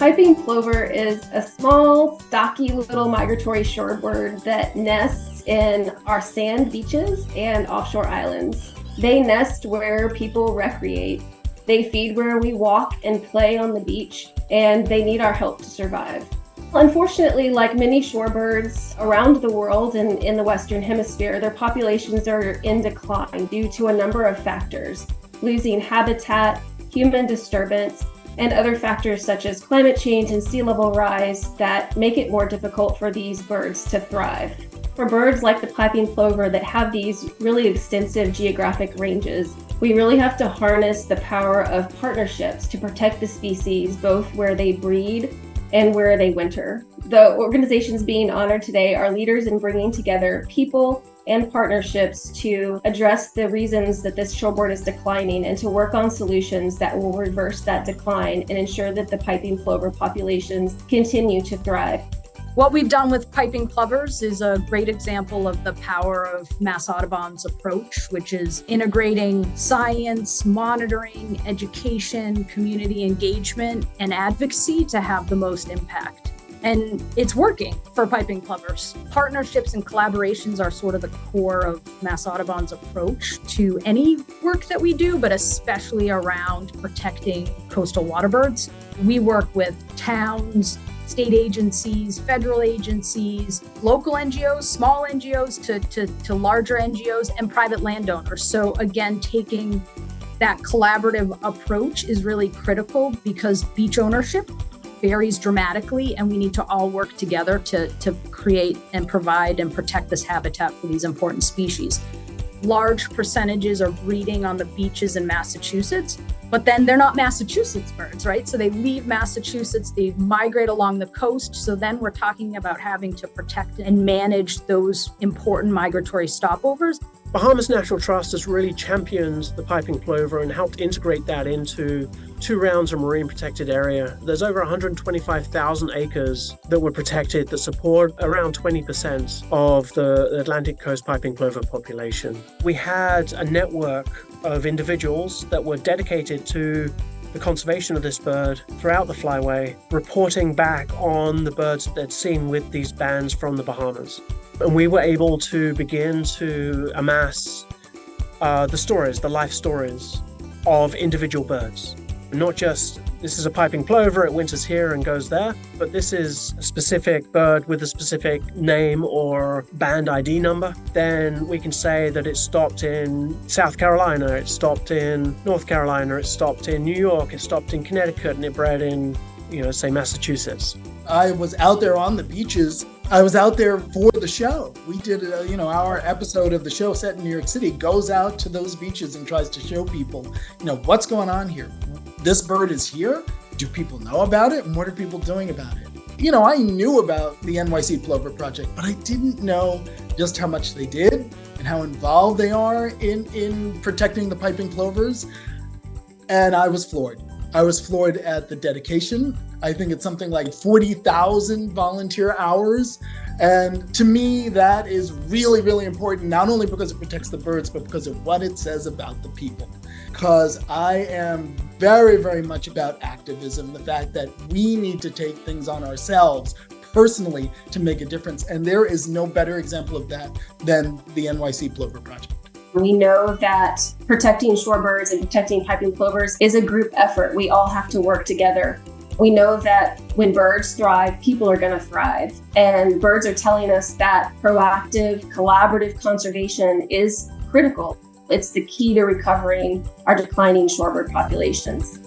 Piping plover is a small, stocky little migratory shorebird that nests in our sand beaches and offshore islands. They nest where people recreate. They feed where we walk and play on the beach, and they need our help to survive. Unfortunately, like many shorebirds around the world and in the Western Hemisphere, their populations are in decline due to a number of factors: losing habitat, human disturbance, and other factors such as climate change and sea level rise that make it more difficult for these birds to thrive. For birds like the piping plover that have these really extensive geographic ranges, we really have to harness the power of partnerships to protect the species, both where they breed and where they winter. The organizations being honored today are leaders in bringing together people and partnerships to address the reasons that this shorebird is declining and to work on solutions that will reverse that decline and ensure that the piping plover populations continue to thrive. What we've done with Piping Plovers is a great example of the power of Mass Audubon's approach, which is integrating science, monitoring, education, community engagement, and advocacy to have the most impact. And it's working for Piping Plovers. Partnerships and collaborations are sort of the core of Mass Audubon's approach to any work that we do, but especially around protecting coastal waterbirds. We work with towns, state agencies, federal agencies, local NGOs, small NGOs to larger NGOs, and private landowners. So again, taking that collaborative approach is really critical because beach ownership varies dramatically, and we need to all work together to create and provide and protect this habitat for these important species. Large percentages are breeding on the beaches in Massachusetts, but then they're not Massachusetts birds, right? So they leave Massachusetts, they migrate along the coast. So then we're talking about having to protect and manage those important migratory stopovers. Bahamas National Trust has really championed the piping plover and helped integrate that into 2 rounds of marine protected area. There's over 125,000 acres that were protected that support around 20% of the Atlantic coast piping plover population. We had a network of individuals that were dedicated to the conservation of this bird throughout the flyway, reporting back on the birds that they'd seen with these bands from the Bahamas. And we were able to begin to amass the life stories of individual birds. Not just, this is a piping plover, it winters here and goes there, but this is a specific bird with a specific name or band ID number. Then we can say that it stopped in South Carolina, it stopped in North Carolina, it stopped in New York, it stopped in Connecticut, and it bred in, say Massachusetts. I was out there on the beaches. I was out there for the show. We did, our episode of the show set in New York City goes out to those beaches and tries to show people, what's going on here. This bird is here. Do people know about it? And what are people doing about it? I knew about the NYC Plover Project, but I didn't know just how much they did and how involved they are in protecting the piping plovers. And I was floored. I was floored at the dedication. I think it's something like 40,000 volunteer hours. And to me, that is really, really important, not only because it protects the birds, but because of what it says about the people. Because I am very, very much about activism, the fact that we need to take things on ourselves personally to make a difference. And there is no better example of that than the NYC Plover Project. We know that protecting shorebirds and protecting piping plovers is a group effort. We all have to work together. We know that when birds thrive, people are going to thrive. And birds are telling us that proactive, collaborative conservation is critical. It's the key to recovering our declining shorebird populations.